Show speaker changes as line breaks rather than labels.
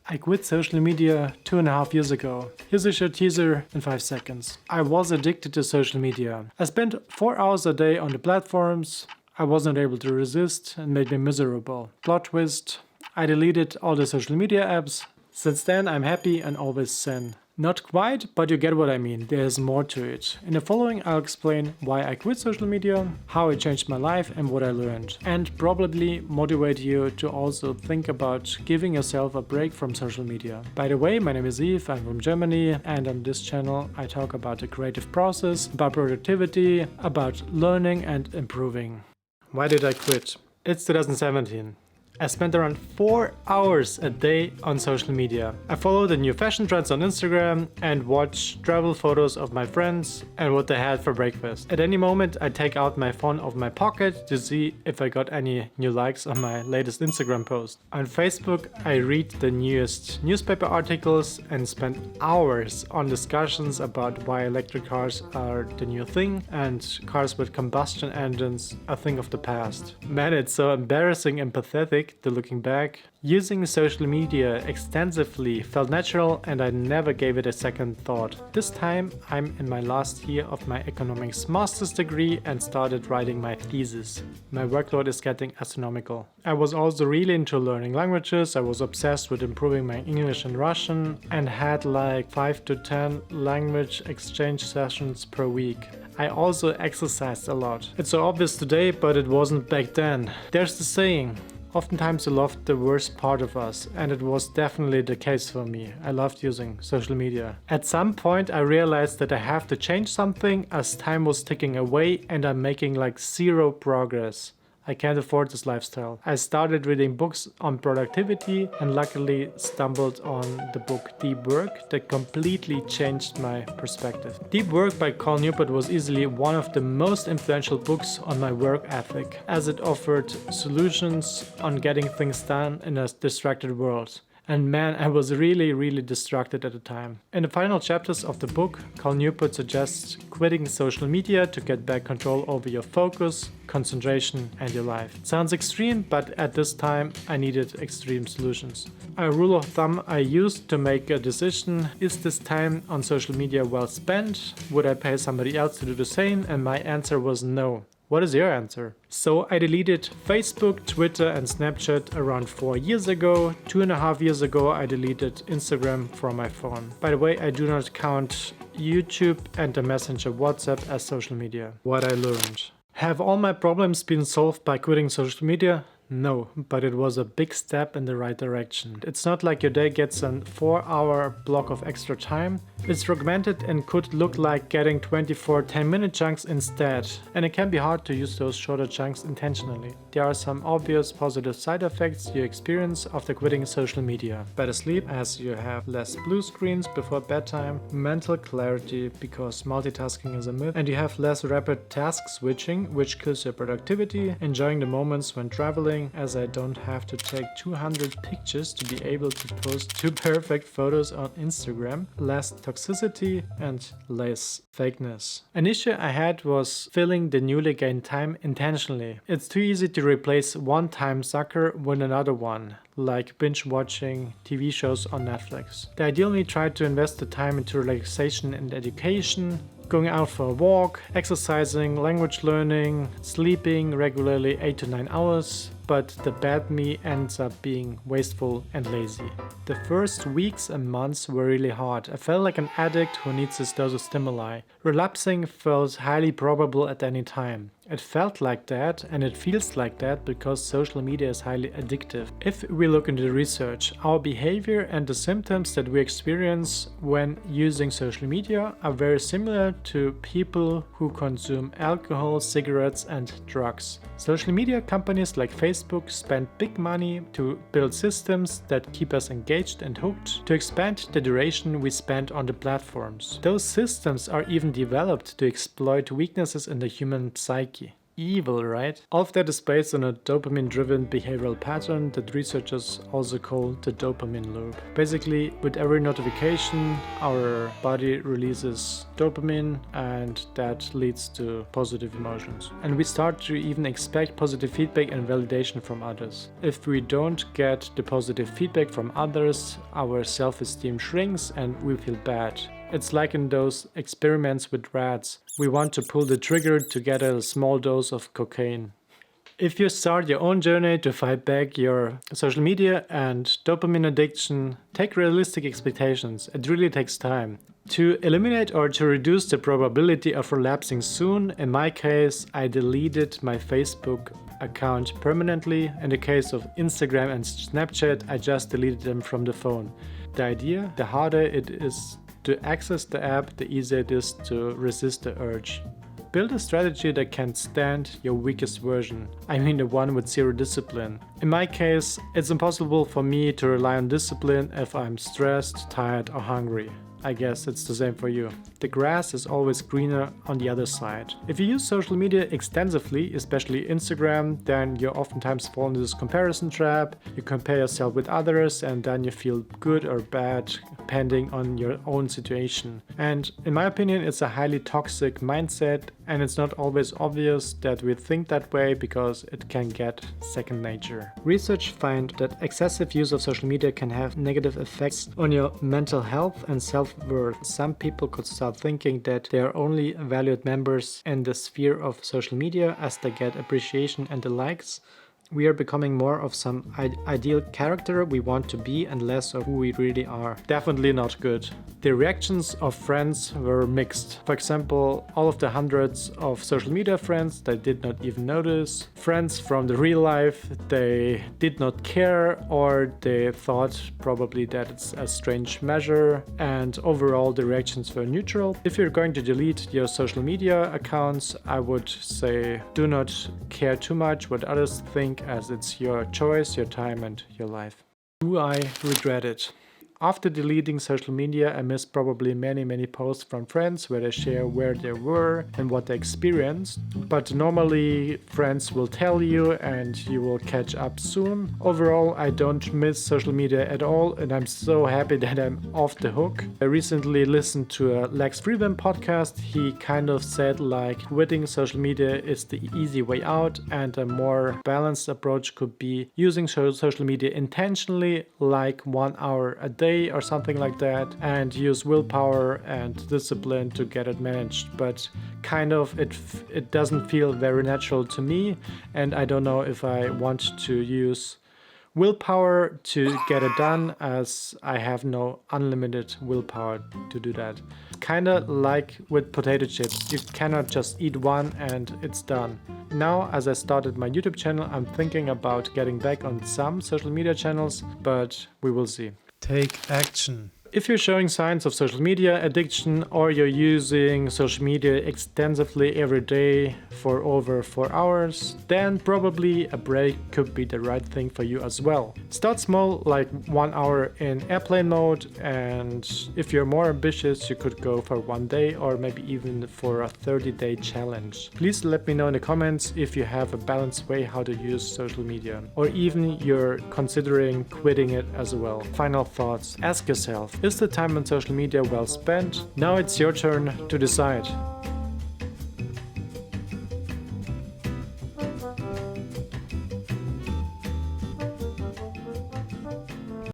I quit social media 2.5 years ago. Here's a short teaser in 5 seconds. I was addicted to social media. I spent 4 hours a day on the platforms. I wasn't able to resist and made me miserable. Plot twist, I deleted all the social media apps. Since then I'm happy and always zen. Not quite, but you get what I mean. There's more to it. In the following I'll explain why I quit social media, how it changed my life and what I learned. And probably motivate you to also think about giving yourself a break from social media. By the way, my name is Yves, I'm from Germany, and on this channel I talk about the creative process, about productivity, about learning and improving. Why did I quit? It's 2017. I spent around 4 hours a day on social media. I follow the new fashion trends on Instagram and watch travel photos of my friends and what they had for breakfast. At any moment I take out my phone of my pocket to see if I got any new likes on my latest Instagram post. On Facebook I read the newest newspaper articles and spend hours on discussions about why electric cars are the new thing and cars with combustion engines a thing of the past. Man, it's so embarrassing and pathetic to looking back. Using social media extensively felt natural and I never gave it a second thought. This time I'm in my last year of my economics master's degree and started writing my thesis. My workload is getting astronomical. I was also really into learning languages. I was obsessed with improving my English and Russian and had like 5 to 10 language exchange sessions per week. I also exercised a lot. It's so obvious today, but it wasn't back then. There's the saying, oftentimes we love the worst part of us, and it was definitely the case for me. I loved using social media. At some point I realized that I have to change something as time was ticking away and I'm making like zero progress. I can't afford this lifestyle. I started reading books on productivity and luckily stumbled on the book Deep Work that completely changed my perspective. Deep Work by Cal Newport was easily one of the most influential books on my work ethic, as it offered solutions on getting things done in a distracted world. And man, I was really distracted at the time. In the final chapters of the book, Cal Newport suggests quitting social media to get back control over your focus, concentration and your life. It sounds extreme, but at this time I needed extreme solutions. A rule of thumb I used to make a decision: is this time on social media well spent? Would I pay somebody else to do the same? And my answer was no. What is your answer? So I deleted Facebook, Twitter and Snapchat around 4 years ago. 2.5 years ago I deleted Instagram from my phone. By the way, I do not count YouTube and the messenger WhatsApp as social media. What I learned. Have all my problems been solved by quitting social media? No, but it was a big step in the right direction. It's not like your day gets a 4-hour block of extra time. It's fragmented and could look like getting 24 10-minute chunks instead. And it can be hard to use those shorter chunks intentionally. There are some obvious positive side effects you experience after quitting social media. Better sleep as you have less blue screens before bedtime, mental clarity because multitasking is a myth, and you have less rapid task switching which kills your productivity, enjoying the moments when traveling as I don't have to take 200 pictures to be able to post 2 perfect photos on Instagram, less toxicity and less fakeness. An issue I had was filling the newly gained time intentionally. It's too easy to replace one time sucker with another one, like binge watching TV shows on Netflix. I ideally try to invest the time into relaxation and education, going out for a walk, exercising, language learning, sleeping regularly 8 to 9 hours, but the bad me ends up being wasteful and lazy. The first weeks and months were really hard. I felt like an addict who needs his dose of stimuli. Relapsing felt highly probable at any time. It felt like that and it feels like that because social media is highly addictive. If we look into the research, our behavior and the symptoms that we experience when using social media are very similar to people who consume alcohol, cigarettes and drugs. Social media companies like Facebook spend big money to build systems that keep us engaged and hooked, to expand the duration we spend on the platforms. Those systems are even developed to exploit weaknesses in the human psyche. evil, right? All of that is based on a dopamine-driven behavioral pattern that researchers also call the dopamine loop. Basically, with every notification, our body releases dopamine, and that leads to positive emotions. And we start to even expect positive feedback and validation from others. If we don't get the positive feedback from others, our self-esteem shrinks and we feel bad. It's like in those experiments with rats. We want to pull the trigger to get a small dose of cocaine. If you start your own journey to fight back your social media and dopamine addiction, take realistic expectations. It really takes time. To eliminate or to reduce the probability of relapsing soon, in my case, I deleted my Facebook account permanently. In the case of Instagram and Snapchat, I just deleted them from the phone. The idea, the harder it is to access the app, the easier it is to resist the urge. Build a strategy that can stand your weakest version. I mean the one with zero discipline. In my case, it's impossible for me to rely on discipline if I'm stressed, tired, or hungry. I guess it's the same for you. The grass is always greener on the other side. If you use social media extensively, especially Instagram, then you oftentimes fall into this comparison trap. You compare yourself with others and then you feel good or bad depending on your own situation. And in my opinion, it's a highly toxic mindset, and it's not always obvious that we think that way because it can get second nature. Research finds that excessive use of social media can have negative effects on your mental health and self-worth. Some people could start thinking that they are only valued members in the sphere of social media as they get appreciation and the likes. We are becoming more of some ideal character we want to be and less of who we really are. Definitely not good. The reactions of friends were mixed. For example, all of the hundreds of social media friends they did not even notice. Friends from the real life, they did not care, or they thought probably that it's a strange measure, and overall the reactions were neutral. If you're going to delete your social media accounts, I would say do not care too much what others think, as it's your choice, your time, and your life. Do I regret it? After deleting social media, I missed probably many posts from friends where they share where they were and what they experienced. But normally friends will tell you and you will catch up soon. Overall, I don't miss social media at all, and I'm so happy that I'm off the hook. I recently listened to a Lex Fridman podcast. He kind of said like quitting social media is the easy way out, and a more balanced approach could be using social media intentionally, like 1 hour a day or something like that, and use willpower and discipline to get it managed. But kind of it doesn't feel very natural to me, and I don't know if I want to use willpower to get it done, as I have no unlimited willpower to do that. Kinda like with potato chips, you cannot just eat one and it's done. Now, as I started my YouTube channel, I'm thinking about getting back on some social media channels, but we will see. Take action. If you're showing signs of social media addiction, or you're using social media extensively every day for over 4 hours, then probably a break could be the right thing for you as well. Start small, like 1 hour in airplane mode, and if you're more ambitious, you could go for 1 day or maybe even for a 30-day challenge. Please let me know in the comments if you have a balanced way how to use social media, or even you're considering quitting it as well. Final thoughts. Ask yourself, is the time on social media well spent? Now it's your turn to decide.